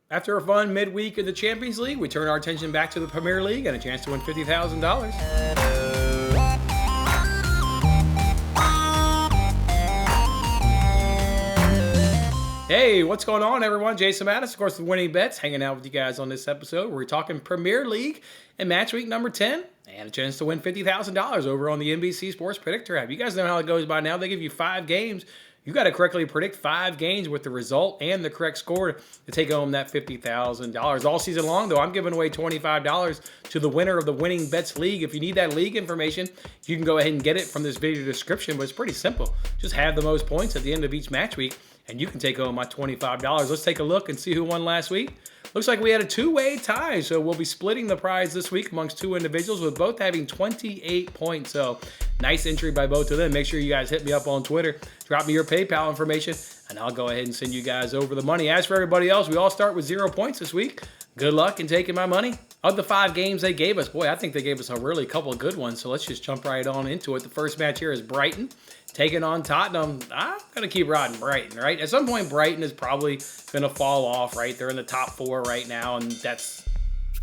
After a fun midweek in the Champions League, we turn our attention back to the Premier League and a chance to win $50,000. Hey, what's going on, everyone? Jason Mattis, of course, the Winning Bets, hanging out with you guys on this episode. We're talking Premier League and Matchweek number 10, and a chance to win $50,000 over on the NBC Sports Predictor app. You guys know how it goes by now. They give you 5 games. You got to correctly predict 5 games with the result and the correct score to take home that $50,000. All season long, though, I'm giving away $25 to the winner of the Winning Bets League. If you need that league information, you can go ahead and get it from this video description, but it's pretty simple. Just have the most points at the end of each match week, and you can take home my $25. Let's take a look and see who won last week. Looks like we had a 2-way tie, so we'll be splitting the prize this week amongst 2 individuals with both having 28 points. So nice entry by both of them. Make sure you guys hit me up on Twitter. Drop me your PayPal information, and I'll go ahead and send you guys over the money. As for everybody else, we all start with 0 points this week. Good luck in taking my money. Of the 5 games they gave us, boy, I think they gave us a really couple of good ones, so let's just jump right on into it. The first match here is Brighton taking on Tottenham. I'm going to keep riding Brighton, right? At some point, Brighton is probably going to fall off, right? They're in the top 4 right now, and that's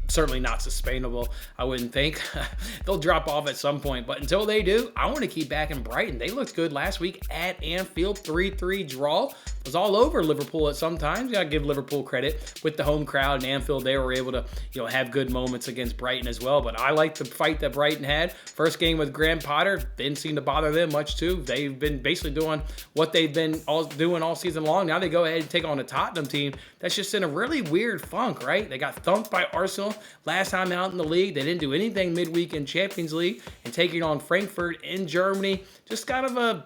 certainly not sustainable, I wouldn't think. They'll drop off at some point, but until they do, I want to keep backing Brighton. They looked good last week at Anfield, 3-3 draw. It was all over Liverpool at some times. You got to give Liverpool credit. With the home crowd in Anfield, they were able to, have good moments against Brighton as well, but I like the fight that Brighton had. First game with Graham Potter, didn't seem to bother them much too. They've been basically doing what they've been doing all season long. Now they go ahead and take on a Tottenham team that's just in a really weird funk, right? They got thumped by Arsenal last time out in the league. They didn't do anything midweek in Champions League, and taking on Frankfurt in Germany, just kind of a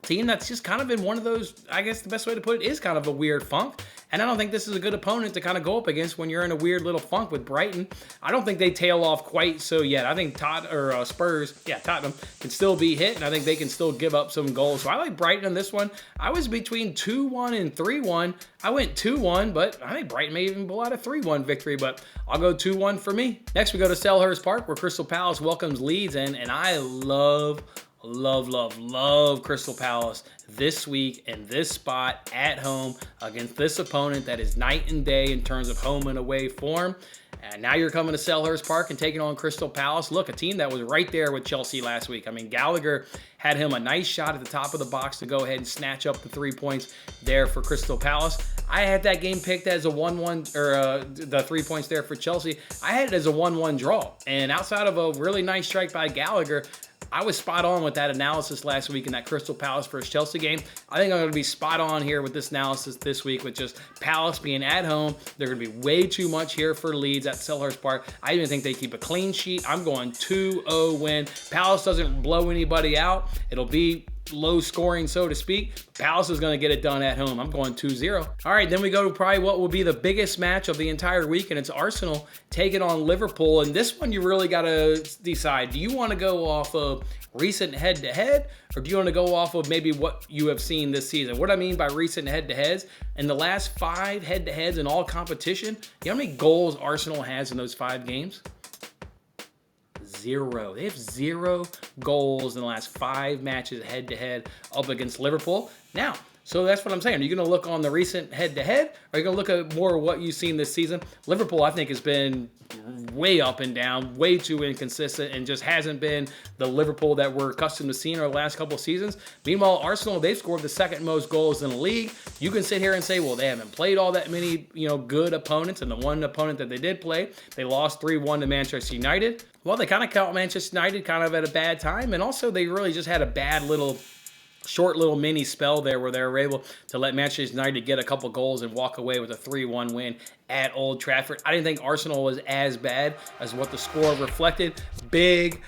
team that's just kind of in one of those, I guess the best way to put it is kind of a weird funk. And I don't think this is a good opponent to kind of go up against when you're in a weird little funk with Brighton. I don't think they tail off quite so yet. I think Tottenham can still be hit, and I think they can still give up some goals. So I like Brighton on this one. I was between 2-1 and 3-1. I went 2-1, but I think Brighton may even pull out a 3-1 victory, but I'll go 2-1 for me. Next, we go to Selhurst Park, where Crystal Palace welcomes Leeds in, and I love Crystal Palace this week in this spot at home against this opponent that is night and day in terms of home and away form. And now you're coming to Selhurst Park and taking on Crystal Palace. Look, a team that was right there with Chelsea last week. I mean, Gallagher had him a nice shot at the top of the box to go ahead and snatch up the 3 points there for Crystal Palace. I had that game picked as a 1-1, or the 3 points there for Chelsea. I had it as a 1-1 draw. And outside of a really nice strike by Gallagher, I was spot on with that analysis last week in that Crystal Palace versus Chelsea game. I think I'm going to be spot on here with this analysis this week with just Palace being at home. They're going to be way too much here for Leeds at Selhurst Park. I even think they keep a clean sheet. I'm going 2-0 win. Palace doesn't blow anybody out. It'll be low scoring, so to speak. Palace is going to get it done at home. I'm going 2-0. All right, then we go to probably what will be the biggest match of the entire week, and it's Arsenal taking on Liverpool. And this one, you really got to decide. Do you want to go off of recent head-to-head, or do you want to go off of maybe what you have seen this season? What I mean by recent head-to-heads, in the last 5 head-to-heads in all competition, you know how many goals Arsenal has in those 5 games? 0. They have 0 goals in the last 5 matches head-to-head up against Liverpool. Now, so that's what I'm saying. Are you going to look on the recent head-to-head, or are you going to look at more of what you've seen this season? Liverpool, I think, has been way up and down, way too inconsistent, and just hasn't been the Liverpool that we're accustomed to seeing over the last couple of seasons. Meanwhile, Arsenal, they've scored the 2nd most goals in the league. You can sit here and say, well, they haven't played all that many, good opponents, and the one opponent that they did play, they lost 3-1 to Manchester United. Well, they kind of caught Manchester United kind of at a bad time, and also they really just had a bad short little mini spell there where they were able to let Manchester United get a couple goals and walk away with a 3-1 win at Old Trafford. I didn't think Arsenal was as bad as what the score reflected. Big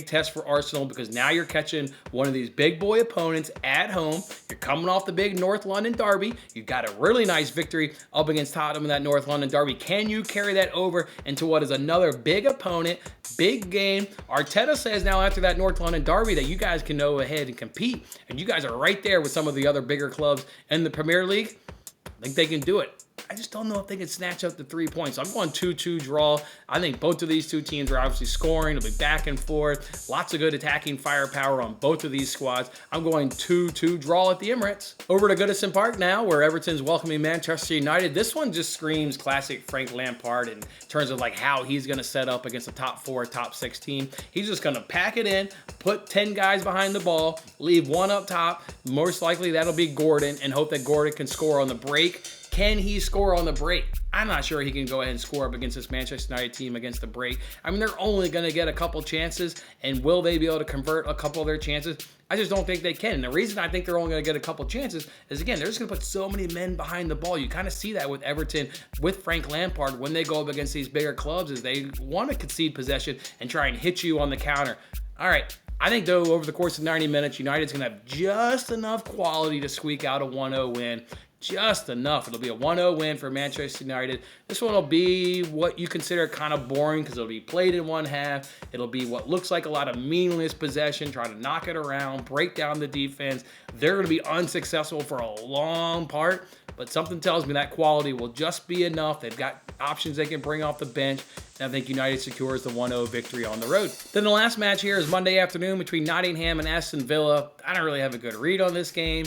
test for Arsenal, because now you're catching one of these big boy opponents at home. You're coming off the big North London derby. You got a really nice victory up against Tottenham in that North London derby. Can you carry that over into what is another big opponent, big game? Arteta says now after that North London derby that you guys can go ahead and compete, and you guys are right there with some of the other bigger clubs in the Premier League. I think they can do it. I just don't know if they can snatch up the 3 points. I'm going 2-2 draw. I think both of these two teams are obviously scoring. It'll be back and forth. Lots of good attacking firepower on both of these squads. I'm going 2-2 draw at the Emirates. Over to Goodison Park now, where Everton's welcoming Manchester United. This one just screams classic Frank Lampard in terms of like how he's going to set up against a top 4, top 6 team. He's just going to pack it in, put 10 guys behind the ball, leave one up top. Most likely that'll be Gordon, and hope that Gordon can score on the break. Can he score on the break? I'm not sure he can go ahead and score up against this Manchester United team against the break. I mean, they're only going to get a couple chances, and will they be able to convert a couple of their chances? I just don't think they can. And the reason I think they're only going to get a couple chances is, again, they're just going to put so many men behind the ball. You kind of see that with Everton, with Frank Lampard, when they go up against these bigger clubs, is they want to concede possession and try and hit you on the counter. All right. I think, though, over the course of 90 minutes, United's going to have just enough quality to squeak out a 1-0 win. Just enough. It'll be a 1-0 win for Manchester United. This one will be what you consider kind of boring because it'll be played in one half. It'll be what looks like a lot of meaningless possession, trying to knock it around, break down the defense. They're going to be unsuccessful for a long part, but something tells me that quality will just be enough. They've got options they can bring off the bench, and I think United secures the 1-0 victory on the road. Then the last match here is Monday afternoon between Nottingham and Aston Villa. I don't really have a good read on this game.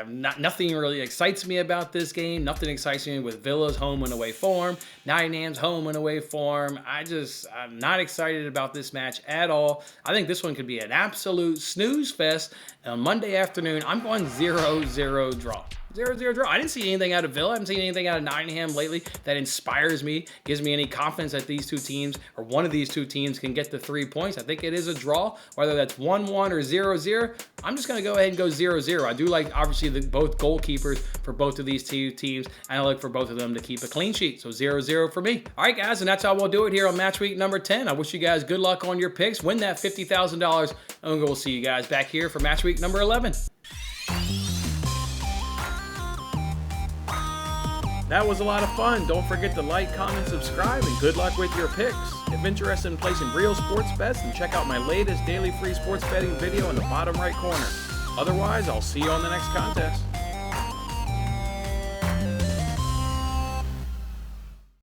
Nothing really excites me about this game. Nothing excites me with Villa's home and away form, Nottingham's home and away form. I'm not excited about this match at all. I think this one could be an absolute snooze fest. On Monday afternoon, I'm going 0-0 draw. 0-0 draw. I didn't see anything out of Villa. I haven't seen anything out of Nottingham lately that inspires me, gives me any confidence that these two teams, or one of these two teams, can get the 3 points. I think it is a draw, whether that's 1-1 or 0-0. I'm just going to go ahead and go 0-0. I do like, obviously, both goalkeepers for both of these two teams, and I look for both of them to keep a clean sheet. So 0-0 for me. All right, guys, and that's how we'll do it here on Match Week number 10. I wish you guys good luck on your picks. Win that $50,000, and we'll see you guys back here for Match Week number 11. That was a lot of fun. Don't forget to like, comment, subscribe, and good luck with your picks. If interested in placing real sports bets, then check out my latest daily free sports betting video in the bottom right corner. Otherwise, I'll see you on the next contest.